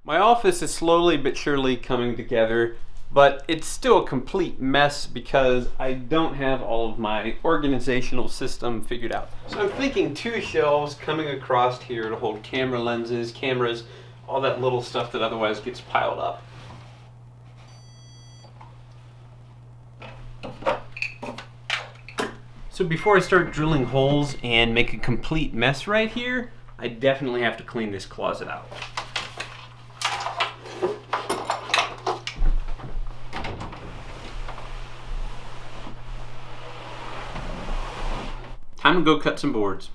My office is slowly but surely coming together, but it's still a complete mess because I don't have all of my organizational system figured out. So I'm thinking 2 shelves coming across here to hold camera lenses, cameras, all that little stuff that otherwise gets piled up. So before I start drilling holes and make a complete mess right here, I definitely have to clean this closet out. Time to go cut some boards.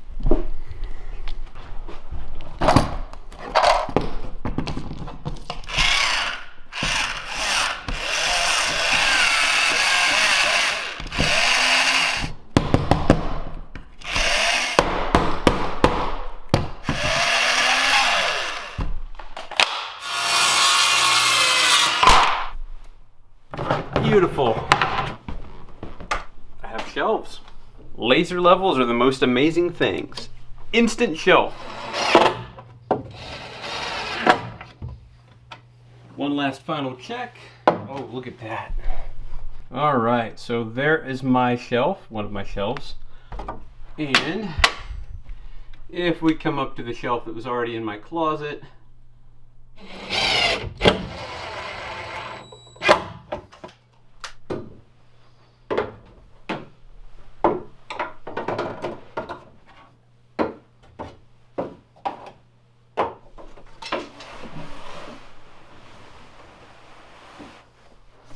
Beautiful. I have shelves. Laser levels are the most amazing things. Instant shelf. One last final check. Oh, look at that. All right, so there is my shelf, one of my shelves. And if we come up to the shelf that was already in my closet,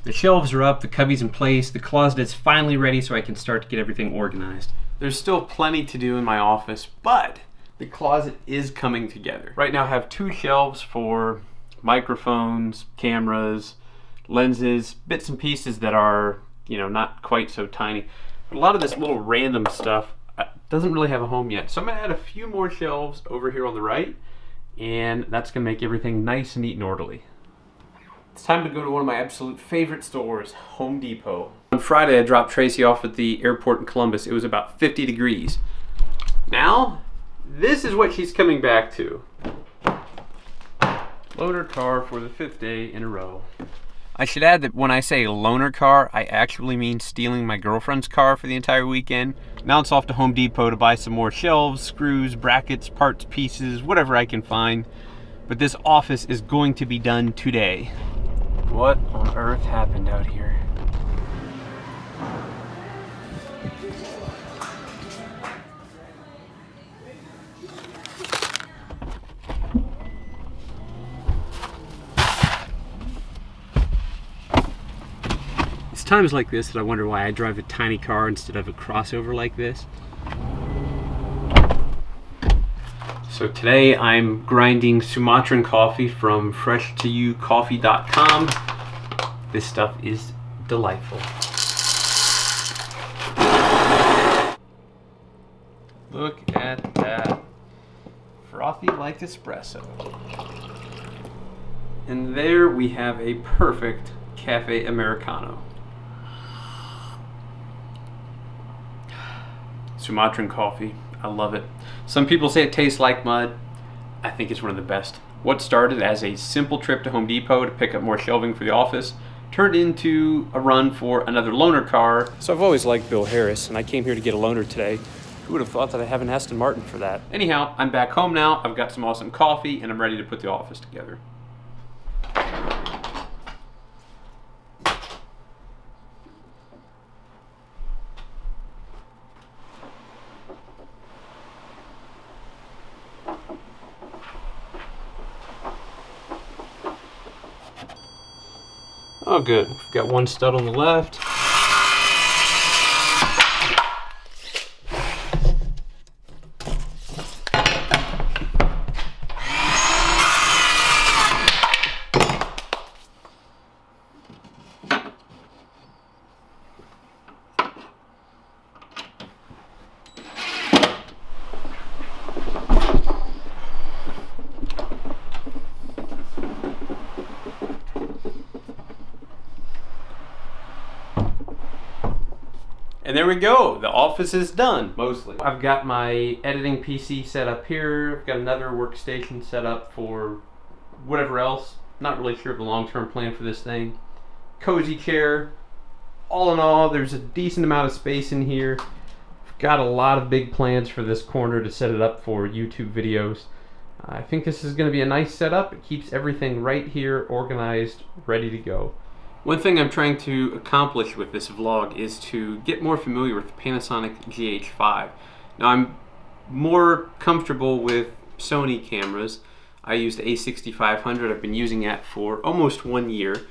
the shelves are up, the cubby's in place, the closet is finally ready so I can start to get everything organized. There's still plenty to do in my office, but the closet is coming together. Right now I have 2 shelves for microphones, cameras, lenses, bits and pieces that are, not quite so tiny. But a lot of this little random stuff doesn't really have a home yet. So I'm gonna add a few more shelves over here on the right, and that's gonna make everything nice and neat and orderly. It's time to go to one of my absolute favorite stores, Home Depot. On Friday, I dropped Tracy off at the airport in Columbus. It was about 50 degrees. Now, this is what she's coming back to. Loaner car for the 5th day in a row. I should add that when I say loaner car, I actually mean stealing my girlfriend's car for the entire weekend. Now it's off to Home Depot to buy some more shelves, screws, brackets, parts, pieces, whatever I can find. But this office is going to be done today. What on earth happened out here? It's times like this that I wonder why I drive a tiny car instead of a crossover like this. So today I'm grinding Sumatran coffee from FreshToYouCoffee.com. This stuff is delightful. Look at that. Frothy like espresso. And there we have a perfect cafe Americano. Sumatran coffee. I love it. Some people say it tastes like mud. I think it's one of the best. What started as a simple trip to Home Depot to pick up more shelving for the office turned into a run for another loaner car. So I've always liked Bill Harris, and I came here to get a loaner today. Who would have thought that I have an Aston Martin for that? Anyhow, I'm back home now. I've got some awesome coffee, and I'm ready to put the office together. Oh good, we've got one stud on the left. And there we go, the office is done, mostly. I've got my editing PC set up here. I've got another workstation set up for whatever else. Not really sure of the long-term plan for this thing. Cozy chair. All in all, there's a decent amount of space in here. I've got a lot of big plans for this corner to set it up for YouTube videos. I think this is going to be a nice setup. It keeps everything right here, organized, ready to go. One thing I'm trying to accomplish with this vlog is to get more familiar with the Panasonic GH5. Now I'm more comfortable with Sony cameras. I use the A6500. I've been using that for almost 1 year,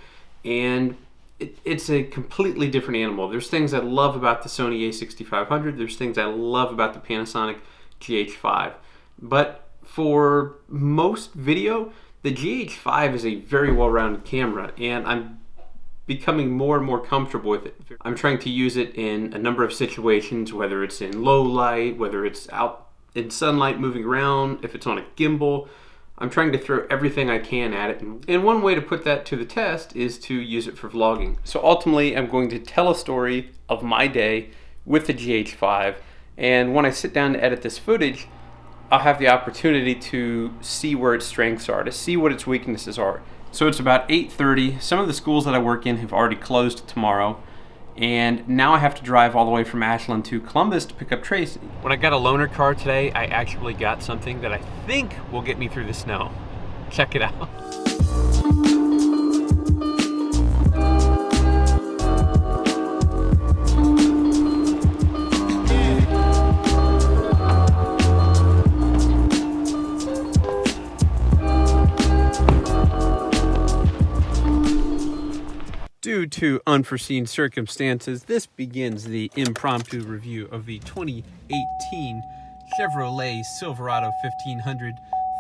and it's a completely different animal. There's things I love about the Sony A6500. There's things I love about the Panasonic GH5. But for most video, the GH5 is a very well-rounded camera, and I'm becoming more and more comfortable with it. I'm trying to use it in a number of situations, whether it's in low light, whether it's out in sunlight moving around, if it's on a gimbal. I'm trying to throw everything I can at it. And one way to put that to the test is to use it for vlogging. So ultimately, I'm going to tell a story of my day with the GH5. And when I sit down to edit this footage, I'll have the opportunity to see where its strengths are, to see what its weaknesses are. So it's about 8:30. Some of the schools that I work in have already closed tomorrow. And now I have to drive all the way from Ashland to Columbus to pick up Tracy. When I got a loaner car today, I actually got something that I think will get me through the snow. Check it out. Due to unforeseen circumstances, this begins the impromptu review of the 2018 Chevrolet Silverado 1500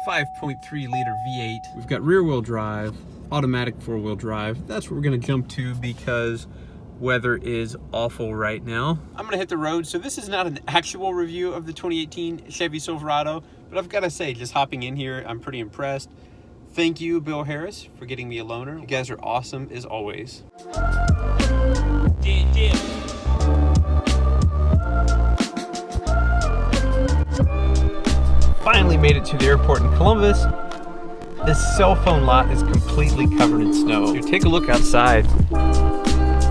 5.3-liter V8. We've got rear-wheel drive, automatic four-wheel drive. That's what we're going to jump to because weather is awful right now. I'm going to hit the road, so this is not an actual review of the 2018 Chevy Silverado, but I've got to say, just hopping in here, I'm pretty impressed. Thank you, Bill Harris, for getting me a loaner. You guys are awesome as always. Finally made it to the airport in Columbus. This cell phone lot is completely covered in snow. Dude, take a look outside.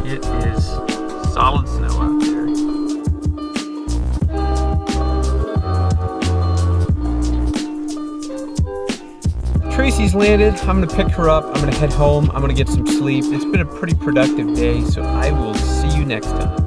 It is solid snow out there. Tracy's landed. I'm gonna pick her up. I'm gonna head home. I'm gonna get some sleep. It's been a pretty productive day, so I will see you next time.